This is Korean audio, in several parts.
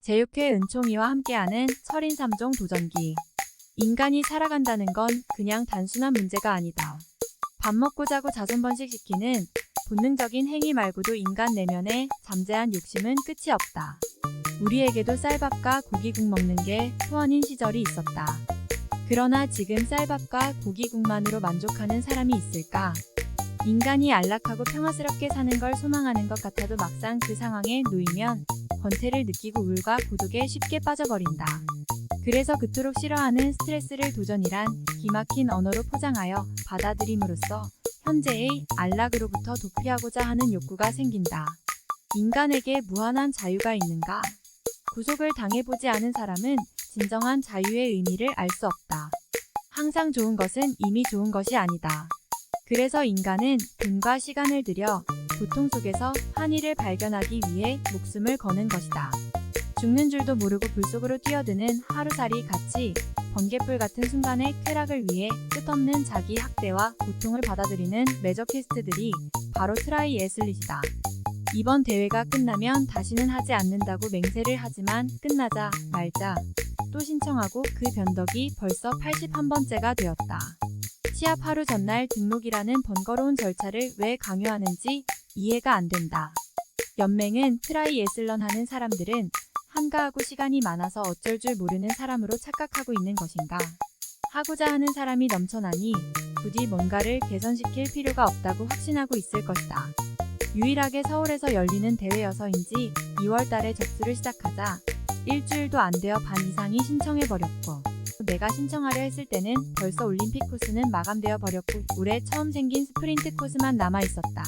제육회 은총이와 함께하는 철인 3종 도전기. 인간이 살아간다는 건 그냥 단순한 문제가 아니다. 밥 먹고 자고 자손번식 시키는 본능적인 행위 말고도 인간 내면의 잠재한 욕심은 끝이 없다. 우리에게도 쌀밥과 고기국 먹는 게 소원인 시절이 있었다. 그러나 지금 쌀밥과 고기국만으로 만족하는 사람이 있을까? 인간이 안락하고 평화스럽게 사는 걸 소망하는 것 같아도 막상 그 상황에 놓이면 권태를 느끼고 우울과 고독에 쉽게 빠져버린다. 그래서 그토록 싫어하는 스트레스를 도전이란 기막힌 언어로 포장하여 받아들임으로써 현재의 안락으로부터 도피하고자 하는 욕구가 생긴다. 인간에게 무한한 자유가 있는가? 구속을 당해보지 않은 사람은 진정한 자유의 의미를 알 수 없다. 항상 좋은 것은 이미 좋은 것이 아니다. 그래서 인간은 돈과 시간을 들여 고통 속에서 환희를 발견하기 위해 목숨을 거는 것이다. 죽는 줄도 모르고 불 속으로 뛰어드는 하루살이 같이 번갯불 같은 순간의 쾌락을 위해 끝없는 자기 학대와 고통을 받아들이는 매저키스트들이 바로 트라이 애슬릿이다. 이번 대회가 끝나면 다시는 하지 않는다고 맹세를 하지만 끝나자 말자 또 신청하고 그 변덕이 벌써 81번째가 되었다. 시합 하루 전날 등록이라는 번거로운 절차를 왜 강요하는지 이해가 안 된다. 연맹은 트라이 애슬런 하는 사람들은 한가하고 시간이 많아서 어쩔 줄 모르는 사람으로 착각하고 있는 것인가? 하고자 하는 사람이 넘쳐나니 부디 뭔가를 개선시킬 필요가 없다고 확신하고 있을 것이다. 유일하게 서울에서 열리는 대회여서인지 2월달에 접수를 시작하자 일주일도 안 되어 반 이상이 신청해버렸고 내가 신청하려 했을 때는 벌써 올림픽 코스는 마감되어 버렸고 올해 처음 생긴 스프린트 코스만 남아있었다.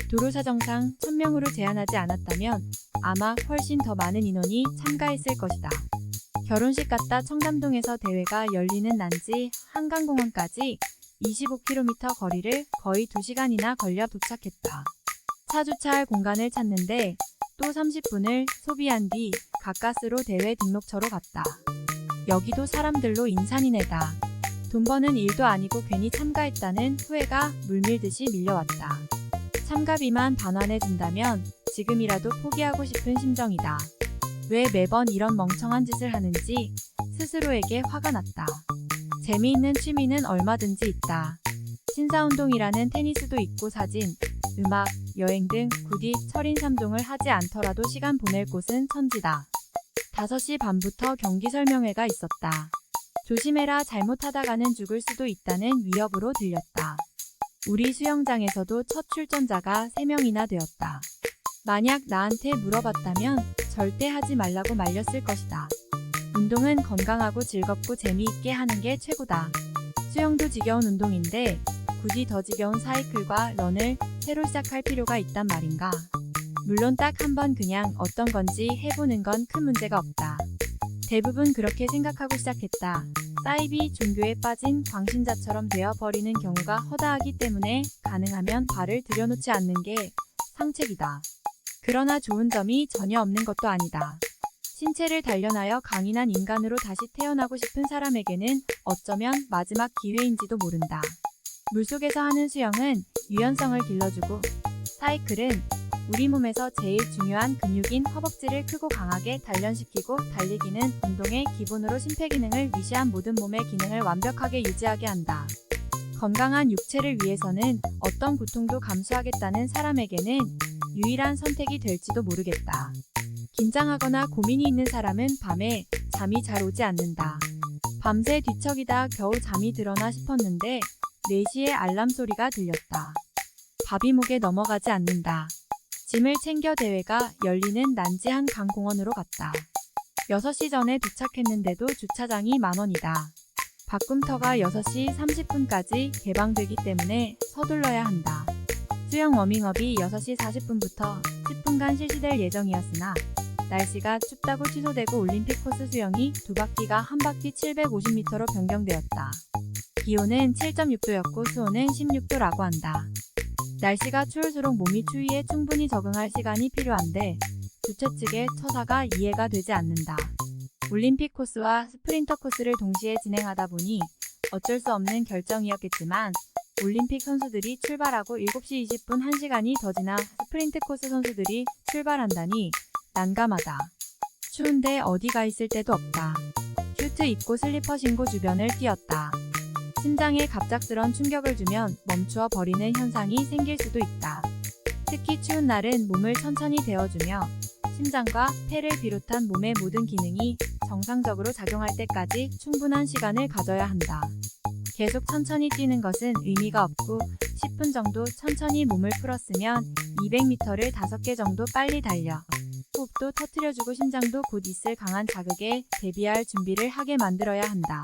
도로 사정상 1000명으로 제한하지 않았다면 아마 훨씬 더 많은 인원이 참가했을 것이다. 결혼식 갔다 청담동에서 대회가 열리는 난지 한강공원까지 25km 거리를 거의 2시간이나 걸려 도착했다. 차 주차할 공간을 찾는데 또 30분을 소비한 뒤 가까스로 대회 등록처로 갔다. 여기도 사람들로 인산이네다. 돈 버는 일도 아니고 괜히 참가했다는 후회가 물밀듯이 밀려왔다. 참가비만 반환해준다면 지금이라도 포기하고 싶은 심정이다. 왜 매번 이런 멍청한 짓을 하는지 스스로에게 화가 났다. 재미있는 취미는 얼마든지 있다. 신사운동이라는 테니스도 있고 사진, 음악, 여행 등 굳이 철인 3종을 하지 않더라도 시간 보낼 곳은 천지다. 5시 반부터 경기 설명회가 있었다. 조심해라 잘못하다가는 죽을 수도 있다는 위협으로 들렸다. 우리 수영장에서도 첫 출전자가 3명이나 되었다. 만약 나한테 물어봤다면 절대 하지 말라고 말렸을 것이다. 운동은 건강하고 즐겁고 재미있게 하는 게 최고다. 수영도 지겨운 운동인데 굳이 더 지겨운 사이클과 런을 새로 시작할 필요가 있단 말인가. 물론 딱 한 번 그냥 어떤 건지 해보는 건 큰 문제가 없다. 대부분 그렇게 생각하고 시작했다. 사이비 종교에 빠진 광신자처럼 되어버리는 경우가 허다하기 때문에 가능하면 발을 들여놓지 않는 게 상책이다. 그러나 좋은 점이 전혀 없는 것도 아니다. 신체를 단련하여 강인한 인간으로 다시 태어나고 싶은 사람에게는 어쩌면 마지막 기회인지도 모른다. 물속에서 하는 수영은 유연성을 길러주고 사이클은 우리 몸에서 제일 중요한 근육인 허벅지를 크고 강하게 단련시키고 달리기는 운동의 기본으로 심폐기능을 위시한 모든 몸의 기능을 완벽하게 유지하게 한다. 건강한 육체를 위해서는 어떤 고통도 감수하겠다는 사람에게는 유일한 선택이 될지도 모르겠다. 긴장하거나 고민이 있는 사람은 밤에 잠이 잘 오지 않는다. 밤새 뒤척이다 겨우 잠이 들어나 싶었는데 4시에 알람 소리가 들렸다. 밥이 목에 넘어가지 않는다. 짐을 챙겨 대회가 열리는 난지 한강공원으로 갔다. 6시 전에 도착했는데도 주차장이 10,000원이다. 바꿈터가 6시 30분까지 개방되기 때문에 서둘러야 한다. 수영 워밍업이 6시 40분부터 10분간 실시될 예정이었으나 날씨가 춥다고 취소되고 올림픽 코스 수영이 2바퀴가 한 바퀴 750m로 변경되었다. 기온은 7.6도였고 수온은 16도라고 한다. 날씨가 추울수록 몸이 추위에 충분히 적응할 시간이 필요한데 주최 측의 처사가 이해가 되지 않는다. 올림픽 코스와 스프린터 코스를 동시에 진행하다 보니 어쩔 수 없는 결정이었겠지만 올림픽 선수들이 출발하고 7시 20분 1시간이 더 지나 스프린트 코스 선수들이 출발한다니 난감하다. 추운데 어디 가 있을 데도 없다. 슈트 입고 슬리퍼 신고 주변을 뛰었다. 심장에 갑작스런 충격을 주면 멈추어 버리는 현상이 생길 수도 있다. 특히 추운 날은 몸을 천천히 데워주며 심장과 폐를 비롯한 몸의 모든 기능이 정상적으로 작용할 때까지 충분한 시간을 가져야 한다. 계속 천천히 뛰는 것은 의미가 없고 10분 정도 천천히 몸을 풀었으면 200m를 5개 정도 빨리 달려 호흡도 터뜨려주고 심장도 곧 있을 강한 자극에 대비할 준비를 하게 만들어야 한다.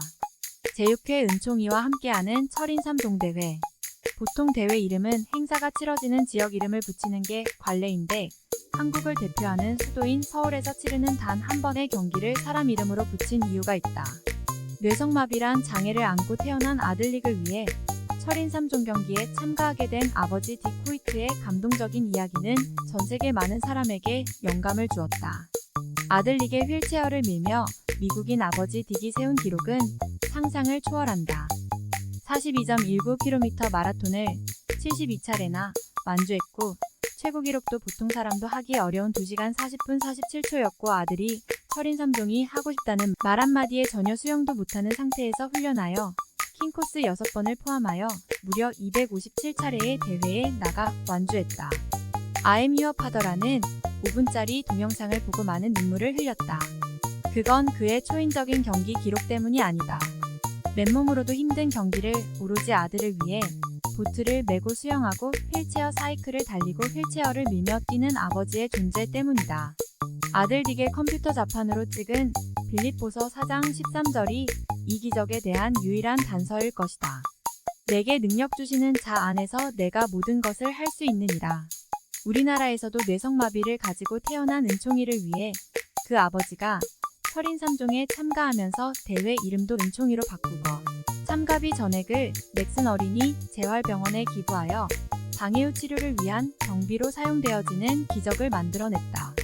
제6회 은총이와 함께하는 철인 3종 대회. 보통 대회 이름은 행사가 치러지는 지역 이름을 붙이는 게 관례인데 한국을 대표하는 수도인 서울에서 치르는 단 한 번의 경기를 사람 이름으로 붙인 이유가 있다. 뇌성마비란 장애를 안고 태어난 아들릭을 위해 철인 3종 경기에 참가하게 된 아버지 딕 호이트의 감동적인 이야기는 전 세계 많은 사람에게 영감을 주었다. 아들릭의 휠체어를 밀며 미국인 아버지 딕이 세운 기록은 상상을 초월한다. 42.19km 마라톤을 72차례나 완주했고 최고 기록도 보통 사람도 하기 어려운 2시간 40분 47초였고 아들이 철인 3종이 하고 싶다는 말 한마디에 전혀 수영도 못하는 상태에서 훈련하여 킹코스 6번을 포함하여 무려 257차례의 대회에 나가 완주했다. I'm Your Father라는 5분짜리 동영상을 보고 많은 눈물을 흘렸다. 그건 그의 초인적인 경기 기록 때문이 아니다. 맨몸으로도 힘든 경기를 오로지 아들을 위해 보트를 메고 수영하고 휠체어 사이클을 달리고 휠체어를 밀며 뛰는 아버지의 존재 때문이다. 아들 딕의 컴퓨터 자판으로 찍은 빌립보서 4장 13절이 이 기적에 대한 유일한 단서일 것이다. 내게 능력 주시는 자 안에서 내가 모든 것을 할 수 있느니라. 우리나라에서도 뇌성마비를 가지고 태어난 은총이를 위해 그 아버지가 철인 3종에 참가하면서 대회 이름도 은총이로 바꾸고 참가비 전액을 넥슨 어린이 재활병원에 기부하여 장애우 치료를 위한 경비로 사용되어지는 기적을 만들어냈다.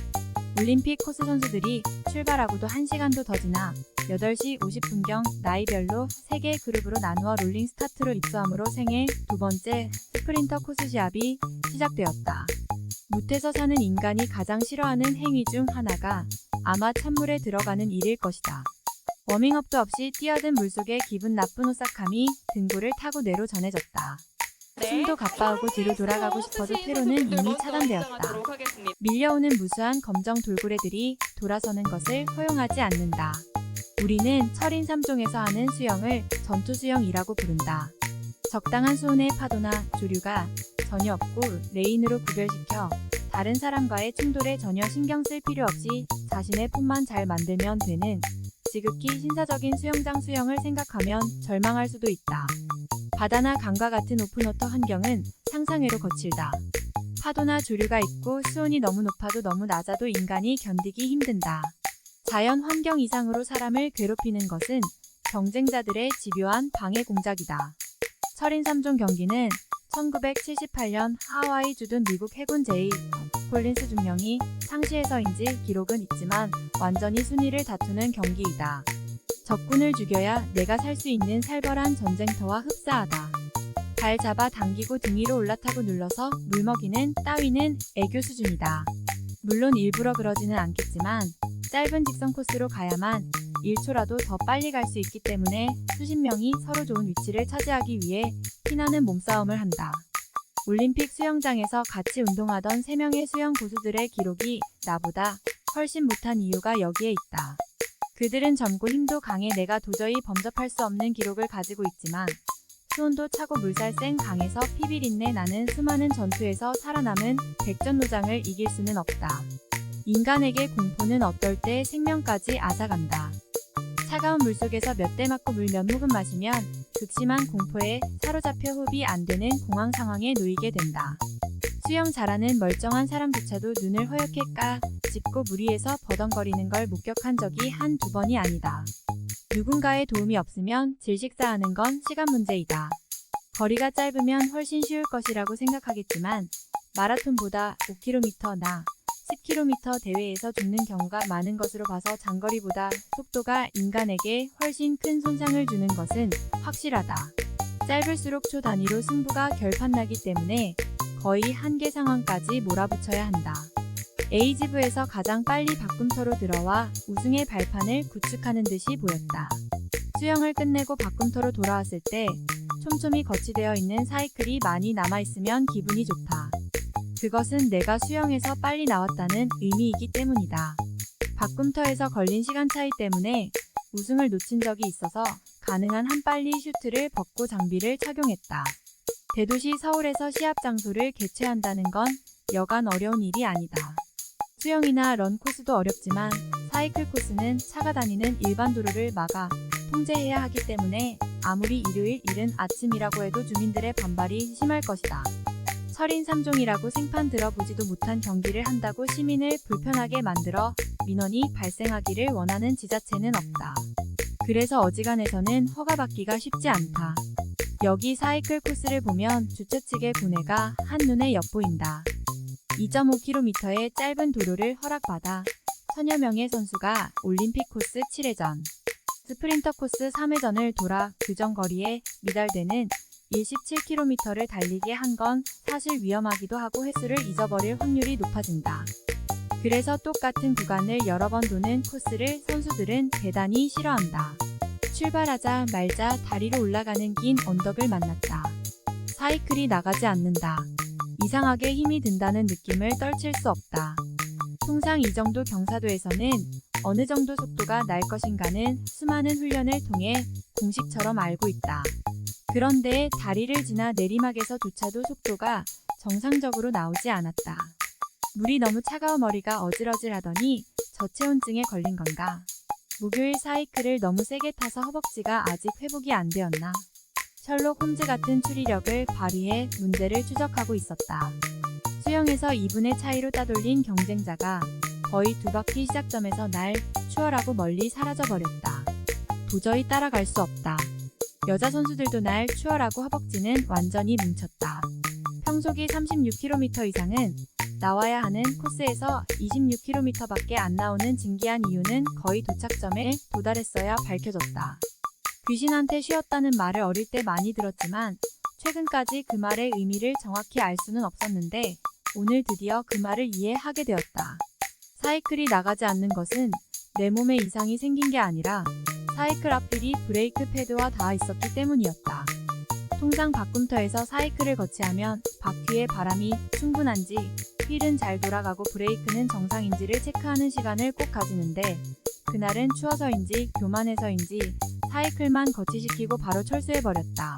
올림픽 코스 선수들이 출발하고도 1시간도 더 지나 8시 50분경 나이별로 3개의 그룹으로 나누어 롤링 스타트로 입수함으로 생애 두 번째 스프린터 코스 시합이 시작되었다. 무태서 사는 인간이 가장 싫어하는 행위 중 하나가 아마 찬물에 들어가는 일일 것이다. 워밍업도 없이 뛰어든 물속에 기분 나쁜 오싹함이 등골을 타고 뇌로 전해졌다. 숨도 가빠오고 뒤로 돌아가고 싶어도 퇴로는 이미 차단되었다. 밀려오는 무수한 검정 돌고래들이 돌아서는 것을 허용하지 않는다. 우리는 철인 3종에서 하는 수영을 전투수영이라고 부른다. 적당한 수온의 파도나 조류가 전혀 없고 레인으로 구별시켜 다른 사람과의 충돌에 전혀 신경 쓸 필요 없이 자신의 폼만 잘 만들면 되는 지극히 신사적인 수영장 수영을 생각하면 절망할 수도 있다. 바다나 강과 같은 오픈워터 환경은 상상외로 거칠다. 파도나 조류가 있고 수온이 너무 높아도 너무 낮아도 인간이 견디기 힘든다. 자연 환경 이상으로 사람을 괴롭히는 것은 경쟁자들의 집요한 방해 공작이다. 철인 3종 경기는 1978년 하와이 주둔 미국 해군 제이 콜린스 중령이 상시해서인지 기록은 있지만 완전히 순위를 다투는 경기이다. 적군을 죽여야 내가 살 수 있는 살벌한 전쟁터와 흡사하다. 발 잡아 당기고 등 위로 올라타고 눌러서 물먹이는 따위는 애교 수준이다. 물론 일부러 그러지는 않겠지만 짧은 직선 코스로 가야만 1초라도 더 빨리 갈 수 있기 때문에 수십 명이 서로 좋은 위치를 차지하기 위해 피나는 몸싸움을 한다. 올림픽 수영장에서 같이 운동하던 3명의 수영 고수들의 기록이 나보다 훨씬 못한 이유가 여기에 있다. 그들은 젊고 힘도 강해 내가 도저히 범접할 수 없는 기록을 가지고 있지만 수온도 차고 물살센 강에서 피비린내 나는 수많은 전투에서 살아남은 백전노장을 이길 수는 없다. 인간에게 공포는 어떨 때 생명까지 앗아간다. 차가운 물속에서 몇 대 맞고 물 몇 모금 마시면 극심한 공포에 사로잡혀 호흡이 안 되는 공황 상황에 놓이게 된다. 수영 잘하는 멀쩡한 사람조차도 눈을 허옇게 짚고 물 위에서 버덩거리는 걸 목격한 적이 한두 번이 아니다. 누군가의 도움이 없으면 질식사하는 건 시간 문제이다. 거리가 짧으면 훨씬 쉬울 것이라고 생각하겠지만 마라톤보다 5km나 10km 대회에서 죽는 경우가 많은 것으로 봐서 장거리보다 속도가 인간에게 훨씬 큰 손상을 주는 것은 확실하다. 짧을수록 초 단위로 승부가 결판나기 때문에 거의 한계 상황까지 몰아붙여야 한다. A지부에서 가장 빨리 박꿈터로 들어와 우승의 발판을 구축하는 듯이 보였다. 수영을 끝내고 박꿈터로 돌아왔을 때 촘촘히 거치되어 있는 사이클이 많이 남아있으면 기분이 좋다. 그것은 내가 수영에서 빨리 나왔다는 의미이기 때문이다. 박꿈터에서 걸린 시간 차이 때문에 우승을 놓친 적이 있어서 가능한 한 빨리 슈트를 벗고 장비를 착용했다. 대도시 서울에서 시합 장소를 개최한다는 건 여간 어려운 일이 아니다. 수영이나 런 코스도 어렵지만 사이클 코스는 차가 다니는 일반 도로를 막아 통제해야 하기 때문에 아무리 일요일 이른 아침이라고 해도 주민들의 반발이 심할 것이다. 철인 3종이라고 생판 들어보지도 못한 경기를 한다고 시민을 불편하게 만들어 민원이 발생하기를 원하는 지자체는 없다. 그래서 어지간해서는 허가받기가 쉽지 않다. 여기 사이클 코스를 보면 주최 측의 고뇌가 한눈에 엿보인다. 2.5km의 짧은 도로를 허락받아 천여 명의 선수가 올림픽 코스 7회전, 스프린터 코스 3회전을 돌아 규정 거리에 미달되는 17km를 달리게 한 건 사실 위험하기도 하고 횟수를 잊어버릴 확률이 높아진다. 그래서 똑같은 구간을 여러 번 도는 코스를 선수들은 대단히 싫어한다. 출발하자 말자 다리로 올라가는 긴 언덕을 만났다. 사이클이 나가지 않는다. 이상하게 힘이 든다는 느낌을 떨칠 수 없다. 통상 이 정도 경사도에서는 어느 정도 속도가 날 것인가는 수많은 훈련을 통해 공식처럼 알고 있다. 그런데 다리를 지나 내리막에서조차도 속도가 정상적으로 나오지 않았다. 물이 너무 차가워 머리가 어질어질하더니 저체온증에 걸린 건가? 목요일 사이클을 너무 세게 타서 허벅지가 아직 회복이 안 되었나? 셜록 홈즈 같은 추리력을 발휘해 문제를 추적하고 있었다. 수영에서 2분의 차이로 따돌린 경쟁자가 거의 두 바퀴 시작점에서 날 추월하고 멀리 사라져버렸다. 도저히 따라갈 수 없다. 여자 선수들도 날 추월하고 허벅지는 완전히 뭉쳤다. 평속이 36km 이상은 나와야 하는 코스에서 26km밖에 안 나오는 진기한 이유는 거의 도착점에 도달했어야 밝혀졌다. 귀신한테 쉬었다는 말을 어릴 때 많이 들었지만 최근까지 그 말의 의미를 정확히 알 수는 없었는데 오늘 드디어 그 말을 이해하게 되었다. 사이클이 나가지 않는 것은 내 몸에 이상이 생긴 게 아니라 사이클 앞휠이 브레이크 패드와 닿아 있었기 때문이었다. 통상 박꿈터에서 사이클을 거치하면 바퀴에 바람이 충분한지 휠은 잘 돌아가고 브레이크는 정상인지를 체크하는 시간을 꼭 가지는데 그날은 추워서인지 교만해서인지 사이클만 거치시키고 바로 철수해버렸다.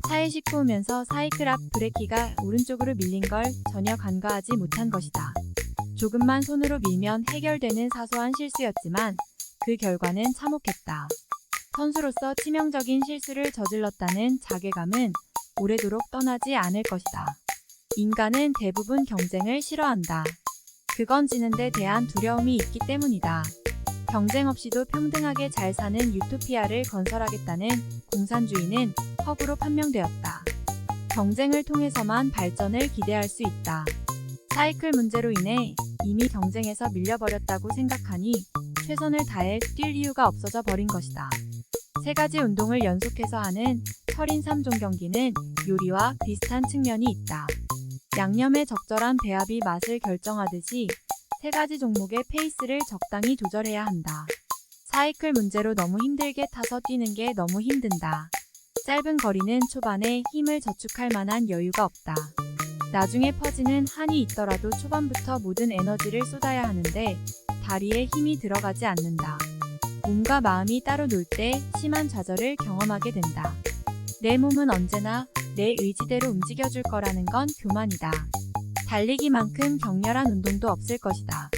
차에 싣고 오면서 사이클 앞 브레이크가 오른쪽으로 밀린 걸 전혀 간과하지 못한 것이다. 조금만 손으로 밀면 해결되는 사소한 실수였지만 그 결과는 참혹했다. 선수로서 치명적인 실수를 저질렀다는 자괴감은 오래도록 떠나지 않을 것이다. 인간은 대부분 경쟁을 싫어한다. 그건 지는 데 대한 두려움이 있기 때문이다. 경쟁 없이도 평등하게 잘 사는 유토피아를 건설하겠다는 공산주의는 허구로 판명되었다. 경쟁을 통해서만 발전을 기대할 수 있다. 사이클 문제로 인해 이미 경쟁에서 밀려버렸다고 생각하니 최선을 다해 뛸 이유가 없어져 버린 것이다. 세 가지 운동을 연속해서 하는 철인 3종 경기는 요리와 비슷한 측면이 있다. 양념의 적절한 배합이 맛을 결정하듯이 세 가지 종목의 페이스를 적당히 조절해야 한다. 사이클 문제로 너무 힘들게 타서 뛰는 게 너무 힘든다. 짧은 거리는 초반에 힘을 저축할 만한 여유가 없다. 나중에 퍼지는 한이 있더라도 초반부터 모든 에너지를 쏟아야 하는데 다리에 힘이 들어가지 않는다. 몸과 마음이 따로 놀 때 심한 좌절을 경험하게 된다. 내 몸은 언제나 내 의지대로 움직여줄 거라는 건 교만이다. 달리기만큼 격렬한 운동도 없을 것이다.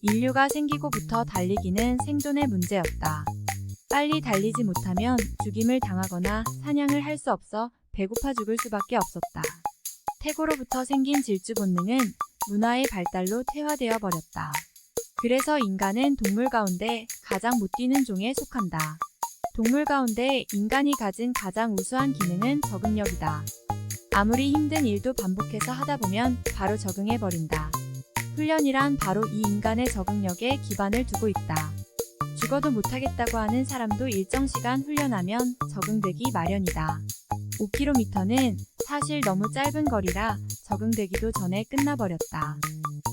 인류가 생기고부터 달리기는 생존의 문제였다. 빨리 달리지 못하면 죽임을 당하거나 사냥을 할 수 없어 배고파 죽을 수밖에 없었다. 태고로부터 생긴 질주 본능은 문화의 발달로 퇴화되어 버렸다. 그래서 인간은 동물 가운데 가장 못 뛰는 종에 속한다. 동물 가운데 인간이 가진 가장 우수한 기능은 적응력이다. 아무리 힘든 일도 반복해서 하다 보면 바로 적응해버린다. 훈련이란 바로 이 인간의 적응력에 기반을 두고 있다. 죽어도 못하겠다고 하는 사람도 일정 시간 훈련하면 적응되기 마련이다. 5km는 사실 너무 짧은 거리라 적응되기도 전에 끝나버렸다.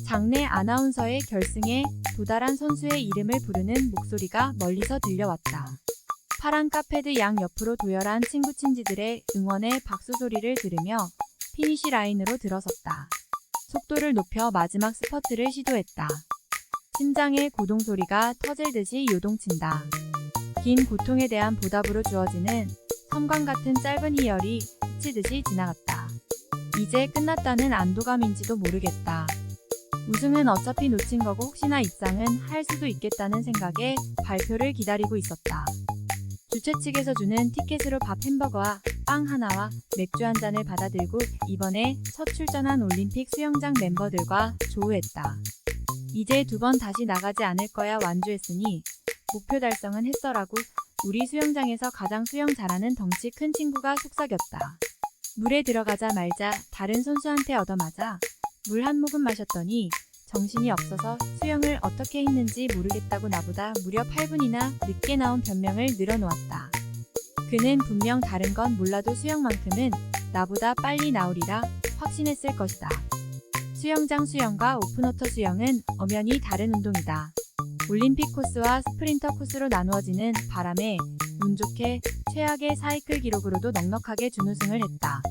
장내 아나운서의 결승에 도달한 선수의 이름을 부르는 목소리가 멀리서 들려왔다. 파란 카페드 양 옆으로 도열한 친구 친지들의 응원의 박수 소리를 들으며 피니시 라인으로 들어섰다. 속도를 높여 마지막 스퍼트를 시도했다. 심장의 고동 소리가 터질 듯이 요동친다. 긴 고통에 대한 보답으로 주어지는 섬광 같은 짧은 희열이 스치듯이 지나갔다. 이제 끝났다는 안도감인지도 모르겠다. 우승은 어차피 놓친 거고 혹시나 입상은 할 수도 있겠다는 생각에 발표를 기다리고 있었다. 주최 측에서 주는 티켓으로 밥 햄버거와 빵 하나와 맥주 한 잔을 받아들고 이번에 첫 출전한 올림픽 수영장 멤버들과 조우했다. 이제 2번 다시 나가지 않을 거야 완주했으니 목표 달성은 했어라고 우리 수영장에서 가장 수영 잘하는 덩치 큰 친구가 속삭였다. 물에 들어가자 말자 다른 선수한테 얻어맞아 물 한 모금 마셨더니 정신이 없어서 수영을 어떻게 했는지 모르겠다고 나보다 무려 8분이나 늦게 나온 변명을 늘어놓았다. 그는 분명 다른 건 몰라도 수영만큼은 나보다 빨리 나오리라 확신했을 것이다. 수영장 수영과 오픈워터 수영은 엄연히 다른 운동이다. 올림픽 코스와 스프린터 코스로 나누어지는 바람에 운 좋게 최악의 사이클 기록으로도 넉넉하게 준우승을 했다.